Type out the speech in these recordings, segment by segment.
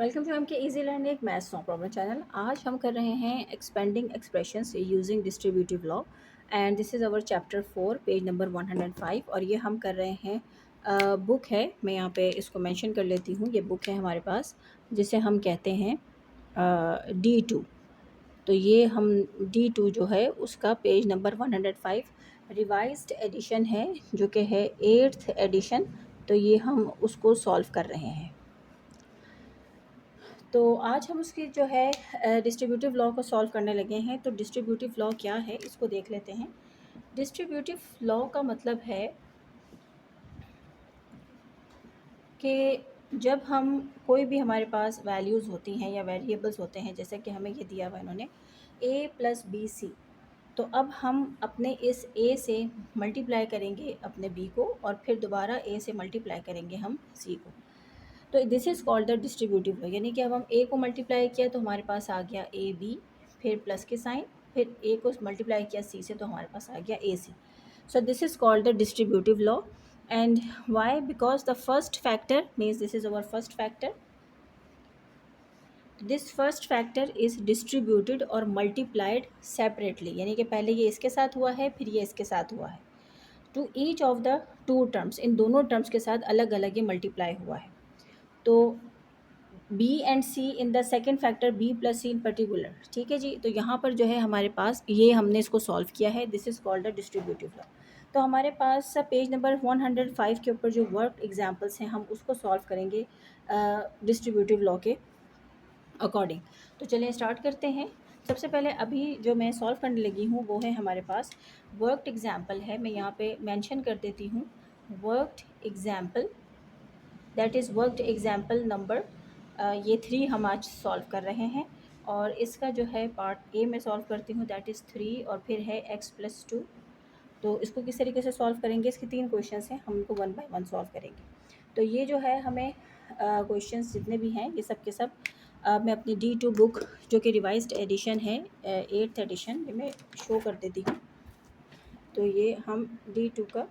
Welcome to M के easy learning एक maths solve problem channel. आज हम कर रहे हैं expanding expressions using distributive law and this is our chapter 4 page number 105 और ये हम कर रहे हैं बुक है। मैं यहाँ पे इसको मेंशन कर लेती हूँ। ये बुक है हमारे पास जिसे हम कहते हैं D2। तो ये हम D2 जो है उसका पेज नंबर 105 रिवाइज्ड एडिशन है जो कि है 8th एडिशन। तो ये हम उसको सॉल्व कर रहे हैं। तो आज हम उसकी जो है डिस्ट्रीब्यूटिव लॉ को सॉल्व करने लगे हैं। तो डिस्ट्रीब्यूटिव लॉ क्या है इसको देख लेते हैं। डिस्ट्रीब्यूटिव लॉ का मतलब है कि जब हम कोई भी हमारे पास वैल्यूज़ होती हैं या वेरिएबल्स होते हैं, जैसे कि हमें ये दिया हुआ इन्होंने a+bc, तो अब हम अपने इस a से मल्टीप्लाई करेंगे अपने b को और फिर दोबारा a से मल्टीप्लाई करेंगे हम c को। तो this is called the distributive law, यानी कि अब हम a को मल्टीप्लाई किया तो हमारे पास आ गया ए बी, फिर प्लस के साइन, फिर a को मल्टीप्लाई किया c से तो हमारे पास आ गया A C. So this is called the distributive law and why, because the first factor means this is our first factor. This first factor is distributed और मल्टीप्लाइड सेपरेटली, यानी कि पहले ये इसके साथ हुआ है फिर ये इसके साथ हुआ है। To each of the two terms, इन दोनों टर्म्स के साथ अलग अलग ये मल्टीप्लाई हुआ है। तो b and c in the second factor b plus C in particular, ठीक है जी। तो यहाँ पर जो है हमारे पास ये हमने इसको सॉल्व किया है। This is called the distributive law. तो हमारे पास पेज नंबर 105 के ऊपर जो वर्क एग्जांपल्स हैं हम उसको सॉल्व करेंगे डिस्ट्रीब्यूटिव लॉ के अकॉर्डिंग। तो चलिए स्टार्ट करते हैं। सबसे पहले अभी जो मैं सॉल्व करने लगी हूँ वो है हमारे पास वर्कड एग्जाम्पल है। मैं यहाँ पे मेंशन कर देती हूँ worked example, that is worked example number ये 3 हम आज सॉल्व कर रहे हैं और इसका जो है पार्ट ए में सॉल्व करती हूँ, दैट इज़ 3 और फिर है x+2। तो इसको किस तरीके से सॉल्व करेंगे, इसके 3 क्वेश्चंस हैं, हम उनको 1 बाय 1 सॉल्व करेंगे। तो ये जो है हमें क्वेश्चंस जितने भी हैं ये सब के सब मैं अपनी D2 बुक जो कि रिवाइज्ड एडिशन है 8th एडिशन, ये मैं शो कर देती हूँ। तो ये हम D2 का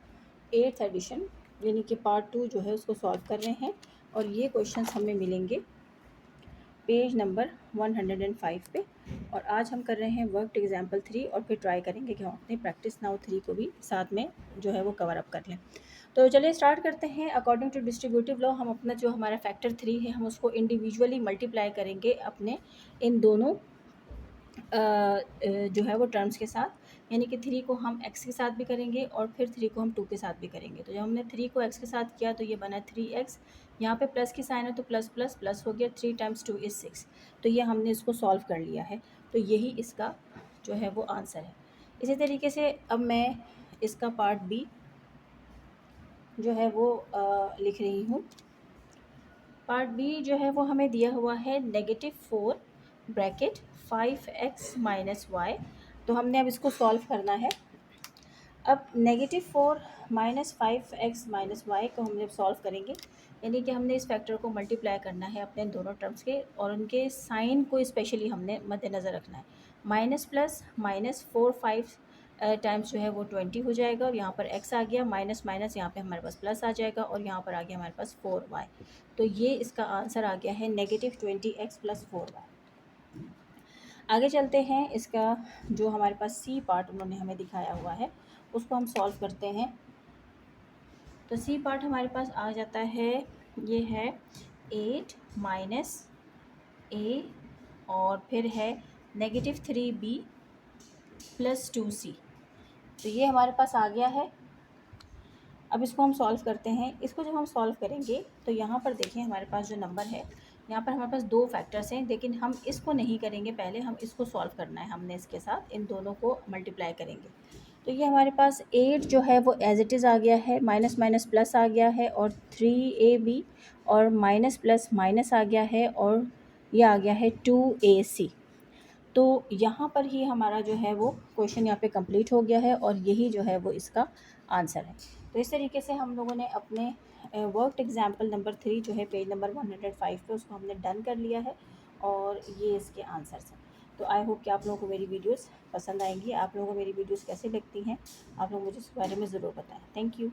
8th एडिशन यानी कि पार्ट 2 जो है उसको सॉल्व कर रहे हैं और ये क्वेश्चंस हमें मिलेंगे पेज नंबर 105 पे। और आज हम कर रहे हैं वर्कड एग्जाम्पल 3 और फिर ट्राई करेंगे कि हम अपने प्रैक्टिस नाउ 3 को भी साथ में जो है वो कवर अप कर लें। तो चलिए स्टार्ट करते हैं। अकॉर्डिंग टू डिस्ट्रीब्यूटिव लॉ हम अपना जो हमारा फैक्टर 3 है हम उसको इंडिविजुअली मल्टीप्लाई करेंगे अपने इन दोनों जो है वो टर्म्स के साथ, यानी कि 3 को हम x के साथ भी करेंगे और फिर 3 को हम 2 के साथ भी करेंगे। तो जब हमने 3 को x के साथ किया तो ये बना 3x, यहाँ पे प्लस की साइन है तो प्लस प्लस प्लस हो गया, 3 × 2 = 6। तो ये हमने इसको सॉल्व कर लिया है। तो यही इसका जो है वो आंसर है। इसी तरीके से अब मैं इसका पार्ट बी जो है वो लिख रही हूँ। पार्ट बी जो है वो हमें दिया हुआ है -4 ब्रैकेट 5x - y। तो हमने अब इसको सॉल्व करना है। अब -4 - 5x - y को हम जब सॉल्व करेंगे यानी कि हमने इस फैक्टर को मल्टीप्लाई करना है अपने दोनों टर्म्स के और उनके साइन को स्पेशली हमने मद्देनज़र रखना है। माइनस प्लस -4 5 टाइम्स जो है वो 20 हो जाएगा और यहाँ पर x आ गया, माइनस माइनस यहाँ पे हमारे पास प्लस आ जाएगा और यहाँ पर आ गया हमारे पास 4y। तो ये इसका आंसर आ गया है -20x + 4y। आगे चलते हैं। इसका जो हमारे पास सी पार्ट उन्होंने हमें दिखाया हुआ है उसको हम सॉल्व करते हैं। तो सी पार्ट हमारे पास आ जाता है, ये है 8 - a और फिर है -3b + 2c। तो ये हमारे पास आ गया है। अब इसको हम सॉल्व करते हैं। इसको जब हम सॉल्व करेंगे तो यहाँ पर देखिए हमारे पास जो नंबर है, यहाँ पर हमारे पास 2 फैक्टर्स हैं, लेकिन हम इसको नहीं करेंगे, पहले हम इसको सॉल्व करना है। हमने इसके साथ इन दोनों को मल्टीप्लाई करेंगे। तो ये हमारे पास 8 जो है वो एज इट इज़ आ गया है, माइनस माइनस प्लस आ गया है और 3ab और माइनस प्लस माइनस आ गया है और ये आ गया है 2ac। तो यहाँ पर ही हमारा जो है वो क्वेश्चन यहाँ पे कंप्लीट हो गया है और यही जो है वो इसका आंसर है। तो इस तरीके से हम लोगों ने अपने वर्कड एग्जाम्पल नंबर 3 जो है पेज नंबर 105 पे उसको हमने डन कर लिया है और ये इसके आंसर्स हैं। तो आई होप कि आप लोगों को मेरी वीडियोस पसंद आएंगी। आप लोगों को मेरी वीडियोस कैसे लगती हैं आप लोग मुझे इस बारे में ज़रूर बताएं। Thank you.